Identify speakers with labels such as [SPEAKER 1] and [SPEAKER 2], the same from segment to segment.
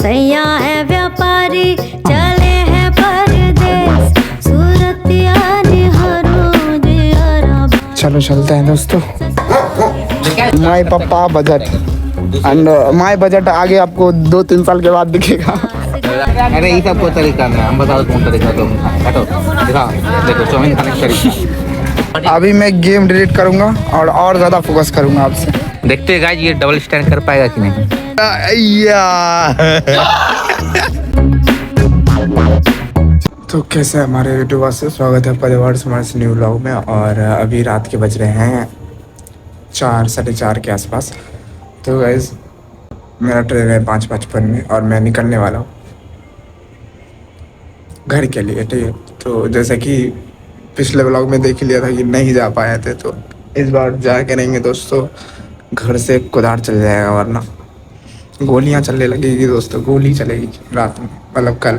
[SPEAKER 1] अरे ये सब को तरीका नहीं, हम बताओ कौन तरीका तुम हटो दिखा देखो चाउमीन खाने का तरीका।
[SPEAKER 2] अभी मैं गेम डिलीट करूंगा और ज़्यादा फोकस करूंगा आपसे।
[SPEAKER 1] देखते हैं गाइस ये डबल स्टैंड कर पाएगा कि नहीं।
[SPEAKER 2] तो कैसे हमारे यूट्यूबर से स्वागत है परिवार समाज न्यू व्लॉग में। और अभी रात के बज रहे हैं 4 साढ़े 4 के आसपास। तो गाइस मेरा ट्रेन है 5:55 में और मैं निकलने वाला हूँ घर के लिए। ठीक है, तो जैसे कि पिछले व्लॉग में देख लिया था कि नहीं जा पाए थे, तो इस बार जा के रहेंगे दोस्तों। घर से कुदार चल जाएगा वरना गोलियां चलने लगेगी दोस्तों, गोली चलेगी रात में, मतलब कल।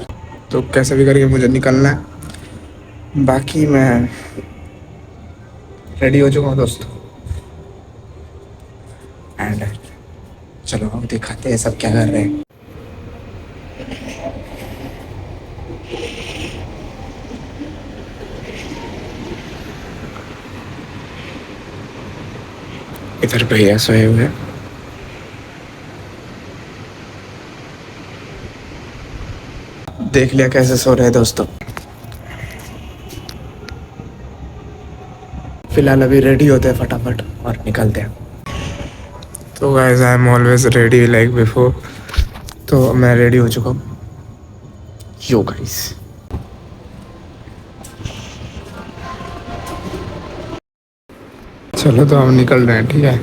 [SPEAKER 2] तो कैसे भी करके मुझे निकलना है। बाकी मैं रेडी हो चुका हूँ दोस्तों। एंड चलो अब दिखाते हैं सब क्या कर रहे हैं। इधर भैया सोए हुए हैं। देख लिया कैसे सो रहे हैं दोस्तों। फिलहाल अभी रेडी होते हैं फटाफट और निकलते हैं। तो guys I am always ready like before. तो मैं रेडी हो चुका हूँ। यो गाइस चलो तो हम निकल रहे हैं। ठीक है,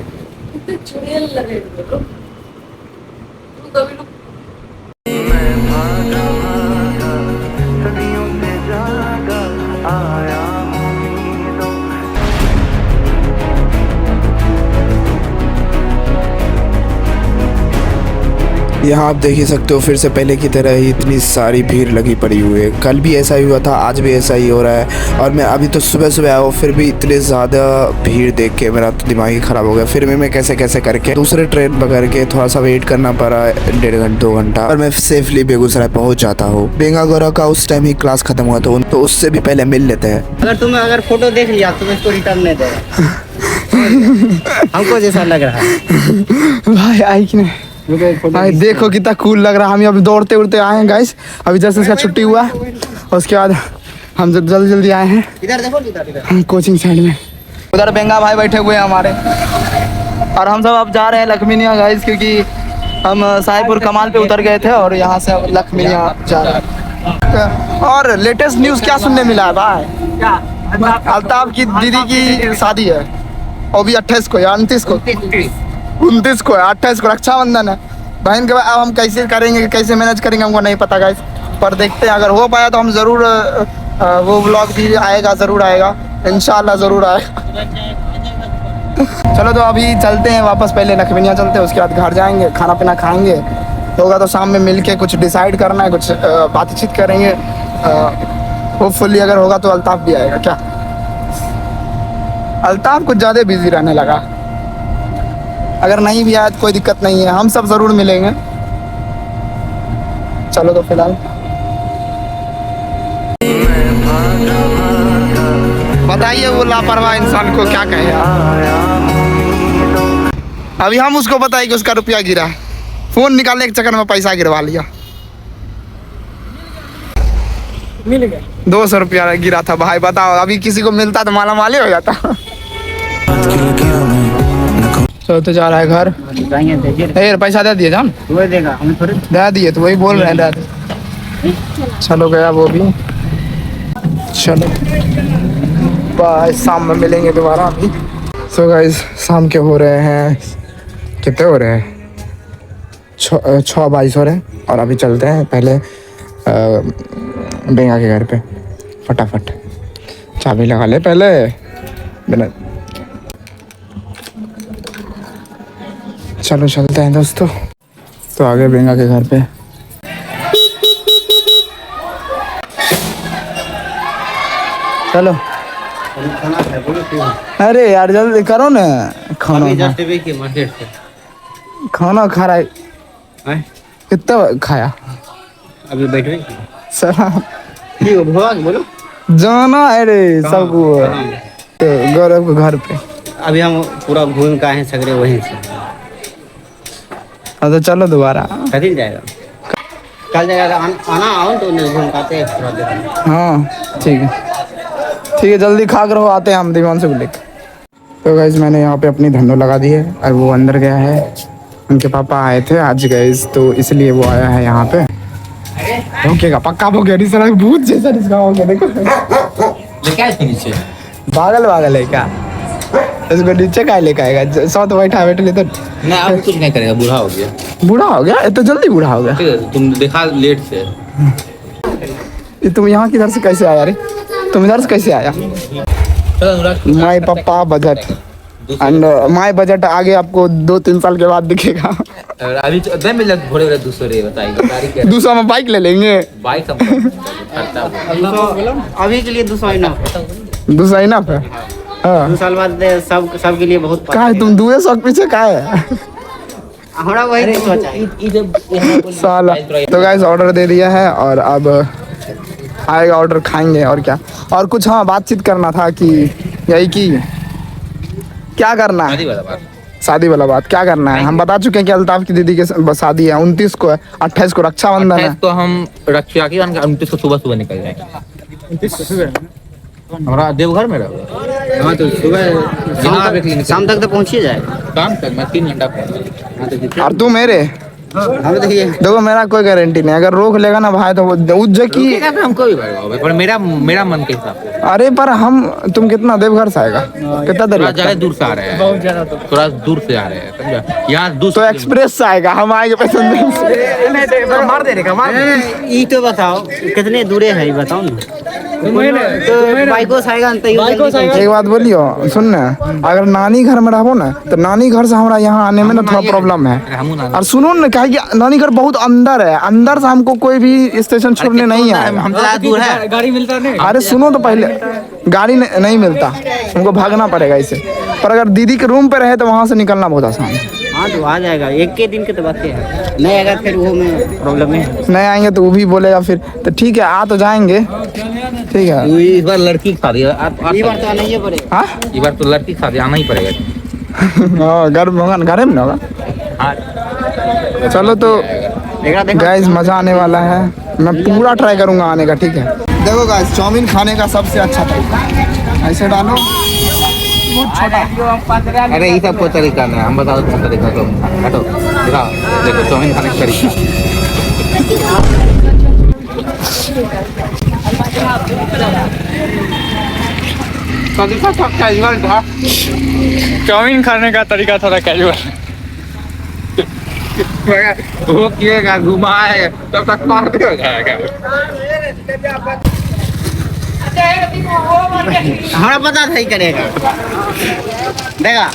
[SPEAKER 2] यहाँ आप देख ही सकते हो फिर से पहले की तरह ही इतनी सारी भीड़ लगी पड़ी हुई है। कल भी ऐसा ही हुआ था, आज भी ऐसा ही हो रहा है। और मैं अभी तो सुबह सुबह आया हूँ, फिर भी इतने ज़्यादा भीड़ देख के मेरा तो दिमाग ही ख़राब हो गया। फिर भी मैं कैसे कैसे करके दूसरे ट्रेन पकड़ के थोड़ा सा वेट करना पड़ा 1.5-2 घंटा, और मैं सेफली बेगूसराय पहुँच जाता हूँ। बेंगा गौरा का उस टाइम ही क्लास ख़त्म हुआ था, तो उससे भी पहले मिल लेते हैं।
[SPEAKER 1] अगर फोटो देख लिया तो इसको रिटर्न नहीं देगा। हमको जैसा लग रहा है
[SPEAKER 2] भाई आई कि नहीं भाई, देखो कितना कूल लग रहा है। हम अभी दौड़ते उड़ते आए हैं गाइस। अभी जैसे इसका छुट्टी हुआ और उसके बाद हम जल्दी जल्दी आए हैं।
[SPEAKER 1] इधर देखो इधर
[SPEAKER 2] कोचिंग साइड में। उधर बेंगा भाई बैठे हुए हैं हमारे, और हम सब अब जा रहे हैं लखमीनिया गाइस, क्योंकि हम साहिबपुर कमाल पे उतर गए थे और यहाँ से अब लखमीनिया जा रहे हैं। और लेटेस्ट न्यूज़ क्या सुनने मिला है भाई? अल्ताफ की दीदी की शादी है, और भी 28 को या 29 को 29 को है, 28 को रक्षाबंधन है बहन के। अब हम कैसे करेंगे, कैसे मैनेज करेंगे हमको नहीं पता गाइस, पर देखते हैं। अगर हो पाया तो हम ज़रूर वो व्लॉग भी आएगा, ज़रूर आएगा इंशाल्लाह, ज़रूर आएगा। चलो तो अभी चलते हैं वापस, पहले लखमीनिया चलते हैं, उसके बाद घर जाएंगे, खाना पीना खाएंगे। होगा तो शाम में मिल के कुछ डिसाइड करना है, कुछ बातचीत करेंगे। होपफुली अगर होगा तो अल्ताफ भी आएगा। क्या अल्ताफ कुछ ज़्यादा बिजी रहने लगा, अगर नहीं भी आया तो कोई दिक्कत नहीं है, हम सब ज़रूर मिलेंगे। चलो तो फिलहाल बताइए वो लापरवाह इंसान को क्या कहे। अभी हम उसको बताएं कि उसका रुपया गिरा, फ़ोन निकालने के चक्कर में पैसा गिरवा लिया। मिल गया 200 रुपया गिरा था भाई। बताओ अभी किसी को मिलता तो माला माली हो जाता। चलो तो जा रहा है घर। पैसा दे दिए जान, वही देगा, हमें थोड़ी दे दिए, तो वही बोल रहे हैं दे। चलो गया वो भी। चलो बाय, शाम में मिलेंगे दोबारा अभी। सो गाइस शाम के हो रहे हैं, कितने हो रहे हैं? 6:22 हो रहे हैं। और अभी चलते हैं पहले बेंगा के घर पे। फटाफट चाबी लगा ले पहले बिना। चलो चलते हैं दोस्तों। तो आगे बेंगा के घर पे। चलो अरे यार जल्दी करो ना, खाना खाना खा रहा है। कितना खाया
[SPEAKER 1] अभी बैठे
[SPEAKER 2] साला
[SPEAKER 1] ये भगवान बोलो
[SPEAKER 2] जाना है रे सबको तो गौरव के घर पे।
[SPEAKER 1] अभी हम पूरा घूम का है सगरे वहीं से
[SPEAKER 2] हाँ तो चलो दोबारा।
[SPEAKER 1] कभी जाएगा कल जाएगा आना आओ तो नहीं घूम पाते पूरा देखो।
[SPEAKER 2] हाँ ठीक है जल्दी खा कर हो आते हैं हम दीवान से लेकर। तो गाइस मैंने यहाँ पे अपनी धंधो लगा दी है और वो अंदर गया है। उनके पापा आए थे आज गाइस तो इसलिए वो आया है यहाँ पे। भूखेगा पक्का भूखेगा नहीं साला भूत जैसा इसका हो गया देखो।
[SPEAKER 1] क्या है नीचे
[SPEAKER 2] पागल पागल है क्या इसको नीचे का लेकर आएगा सौ तो बैठा बैठे ले तो
[SPEAKER 1] नहीं अब कुछ नहीं करेगा बूढ़ा हो गया।
[SPEAKER 2] बूढ़ा हो गया तो जल्दी बूढ़ा हो गया।
[SPEAKER 1] तुम देखा लेट से
[SPEAKER 2] ये तुम यहाँ किधर से कैसे आया रे तुम इधर से कैसे आया। माई पापा बजट एंड माई बजट आगे आपको 2-3 साल के बाद दिखेगा।
[SPEAKER 1] अभी तो में लग घोड़े वाले दूसरे बताइए
[SPEAKER 2] दूसरा में बाइक ले लेंगे
[SPEAKER 1] बाइक अभी के लिए 200 इनफ
[SPEAKER 2] दूसरा इनफ है। हाँ
[SPEAKER 1] 2 साल बाद सब के लिए बहुत
[SPEAKER 2] का है तुम 200 पीछे का है
[SPEAKER 1] हमारा वही सोचा है
[SPEAKER 2] साला। तो गाइस ऑर्डर दे दिया है और अब आएगा ऑर्डर खाएंगे और क्या और कुछ। हाँ बातचीत करना था कि यही कि क्या करना है शादी वाला बात क्या करना है। हम बता चुके हैं कि अल्ताफ की दीदी के शादी है 29 को है 28 को रक्षाबंधन है।
[SPEAKER 1] तो हम रक्षा की 29 को सुबह निकल जाएंगे 29 को सुबह हमारा देवघर में रहो। हाँ तो सुबह शाम तक तो पहुँच ही जाएगा शाम तक मैं 3 घंटा
[SPEAKER 2] और तू मेरे देखो मेरा कोई गारंटी नहीं अगर रोक लेगा ना भाई तो उज्जै की
[SPEAKER 1] हमको भी पर मेरा मन के हिसाब से।
[SPEAKER 2] अरे पर हम तुम कितना देवघर से आएगा कितना देर
[SPEAKER 1] ज्यादा दूर से आ रहे हैं बहुत ज्यादा थोड़ा दूर से आ रहे हैं समझा यहाँ दूर
[SPEAKER 2] तो एक्सप्रेस से आएगा हम आएंगे पैसेंजर
[SPEAKER 1] मार देगा ये तो बताओ कितने दूरे है बताओ ना तो बाइको से आएगा
[SPEAKER 2] एक बात बोलियो सुन ना अगर नानी घर में रहो ना तो नानी घर से हमारा यहाँ आने में ना थोड़ा प्रॉब्लम है। और सुनो ना क्या नानी घर बहुत अंदर है अंदर से हमको कोई भी स्टेशन छोड़ने नहीं आएगा।
[SPEAKER 1] हम दूर है गाड़ी मिलता नहीं।
[SPEAKER 2] अरे सुनो तो पहले गाड़ी नहीं मिलता हमको भागना पड़ेगा इसे। पर अगर दीदी के रूम पे रहे तो वहाँ से निकलना बहुत आसान है।
[SPEAKER 1] हाँ तो आ जाएगा एक के दिन के तो बात है नहीं आएगा फिर वो में प्रॉब्लम है
[SPEAKER 2] नहीं आएंगे तो वो भी बोलेगा फिर तो ठीक है आ तो जाएंगे ठीक है।
[SPEAKER 1] इस बार लड़की की शादी इस बार तो आना ही पड़ेगा।
[SPEAKER 2] हाँ
[SPEAKER 1] इस बार तो लड़की की शादी आना ही पड़ेगा।
[SPEAKER 2] घर में होगा घर में होगा।
[SPEAKER 1] हाँ
[SPEAKER 2] चलो तो गाइस मजा आने वाला है मैं पूरा ट्राई करूंगा आने का ठीक है। देखो गाइस चाउमीन खाने का सबसे अच्छा तरीका ऐसे डालो बहुत छोटा।
[SPEAKER 1] अरे ये सब को तरीका नहीं हम बताओ कौन तरीका तो हटो दिखाओ देखो चाउमीन खाने का तरीका
[SPEAKER 2] चाउमीन खाने का तरीका थोड़ा कैजुअल
[SPEAKER 1] वो किएगा घुमाए तब तक पार्टी हो जाएगा। हमारा पता था ही करेगा देगा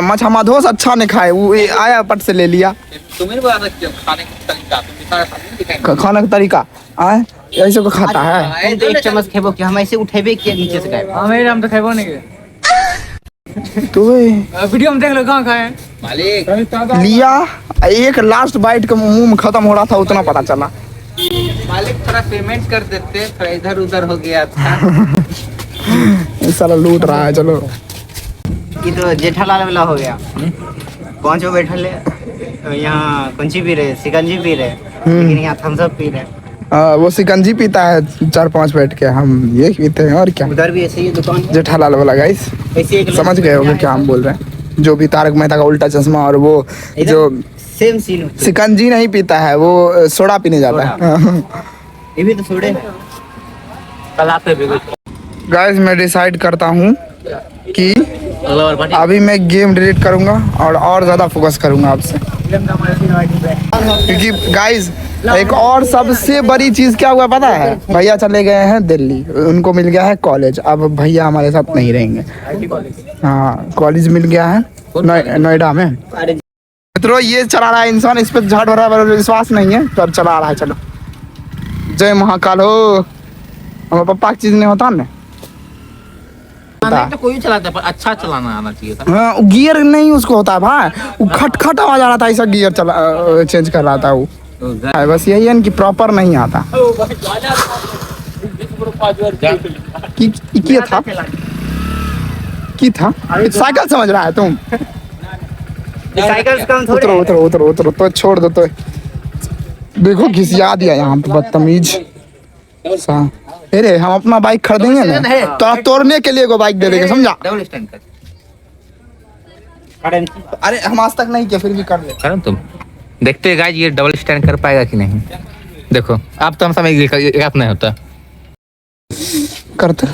[SPEAKER 2] मछा मधोस अच्छा नहीं खाए वो आया पट से ले लिया।
[SPEAKER 1] तुम्हें बता सकते हो खाने का तरीका
[SPEAKER 2] खाने का तरीका आए ऐसे को खाता है।
[SPEAKER 1] एक चम्मच खेबो कि हम ऐसे उठेबे किया नीचे से खाए
[SPEAKER 3] हमें हम तो खेबो नहीं
[SPEAKER 2] तो
[SPEAKER 3] वीडियो में देख लो कहाँ खाए
[SPEAKER 1] मालिक
[SPEAKER 2] लिया एक लास्ट बाइट का मुंह में खत्म हो रहा था उतना पता चला।
[SPEAKER 1] मालिक थोड़ा पेमेंट कर देते थोड़ा इधर उधर हो गया था।
[SPEAKER 2] साला लूट रहा है चलो।
[SPEAKER 1] ये तो जेठालाल वाला हो गया 5 बैठल है यहाँ कुंची पी रहे सिकंजी पी रहे लेकिन यहाँ थम्स अप पी रहे।
[SPEAKER 2] वो सिकंजी पीता है 4-5 बैठ के हम ये पीते हैं और क्या।
[SPEAKER 1] उधर भी ऐसे ही दुकान
[SPEAKER 2] जेठालाल वाला गाइस
[SPEAKER 1] ऐसे एक
[SPEAKER 2] समझ गए होंगे क्या हम बोल रहे हैं। जो भी तारक मेहता का उल्टा चश्मा और वो जो
[SPEAKER 1] सेम सीन
[SPEAKER 2] सिकंजी नहीं पीता है वो सोडा पीने जाता है।
[SPEAKER 1] ये भी तो छोड़े कल आते
[SPEAKER 2] गाइस मैं डिसाइड करता हूँ कि अभी मैं गेम डिलीट करूंगा और ज़्यादा फोकस करूंगा आपसे क्योंकि गाइस एक और सबसे बड़ी चीज़ क्या हुआ पता है भैया चले गए हैं दिल्ली उनको मिल गया है कॉलेज। अब भैया हमारे साथ नहीं रहेंगे। हाँ कॉलेज मिल गया है नोएडा में। मित्रों ये चला रहा है इंसान इस पर झाड़ भरा विश्वास नहीं है पर चला रहा है। चलो जय महाकाल हो हमारे पापा की चीज़ नहीं होता ना
[SPEAKER 1] नहीं तो कोई चलाता है, पर अच्छा चलाना आना चाहिए था।
[SPEAKER 2] हाँ गियर नहीं उसको होता है भाई, वो खट आवाज आ रहा था, ऐसा गियर चला चेंज कर रहा था वो। हाँ, बस यही है कि प्रॉपर नहीं आता। क्या था की था साइकिल समझ रहा है तुम?
[SPEAKER 1] साइकिल कम
[SPEAKER 2] उतरो उतरो उतरो उतरो तो छोड़ दो। तो देखो घिसिया दिया यहाँ पे बदतमीज। अरे हम अपना बाइक खरीदेंगे ना तो तोड़ने के लिए को बाइक दे देंगे, समझा?
[SPEAKER 1] डबल स्टैंड कर।
[SPEAKER 2] अरे हम आज तक नहीं किया फिर भी कर ले।
[SPEAKER 1] करो तुम, देखते हैं गाइस ये डबल स्टैंड कर पाएगा कि नहीं। देखो आप तो हम समझ गए एक नहीं होता
[SPEAKER 2] करते।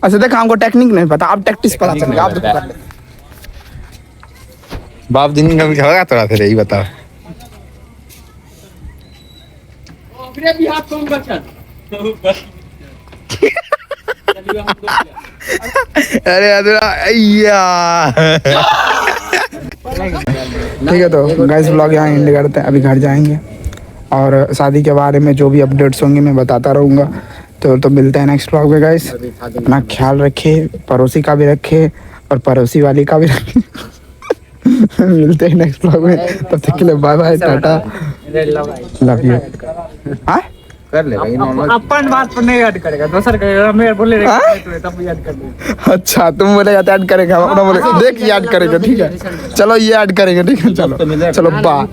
[SPEAKER 2] अच्छा देखो हमको टेक्निक नहीं पता, अब टैक्टिस पता चलेगा। आप देखो कर ले।
[SPEAKER 1] बाप दिन में होगा थोड़ा सा यही बताओ। अरे
[SPEAKER 2] ठीक है तो गाइस व्लॉग यहाँ एंड करते हैं, अभी घर जाएंगे और शादी के बारे में जो भी अपडेट्स होंगे मैं बताता रहूँगा। तो मिलते हैं नेक्स्ट व्लॉग में गाइस। अपना ख्याल रखे, पड़ोसी का भी रखे और पड़ोसी वाली का भी रखे। मिलते हैं नेक्स्ट व्लॉग में, तब तक के लिए bye bye, tata, love you. हाँ
[SPEAKER 1] कर ले भाई नॉर्मल।
[SPEAKER 3] अपन बात पर नहीं याद करेगा, दूसर करेगा। मैं बोले तब याद कर ले।
[SPEAKER 2] अच्छा तुम बोलेगा तो ऐड करेगा, हम अपना बोले देख याद करेगा। ठीक है चलो ये ऐड करेंगे, ठीक है चलो चलो बाय।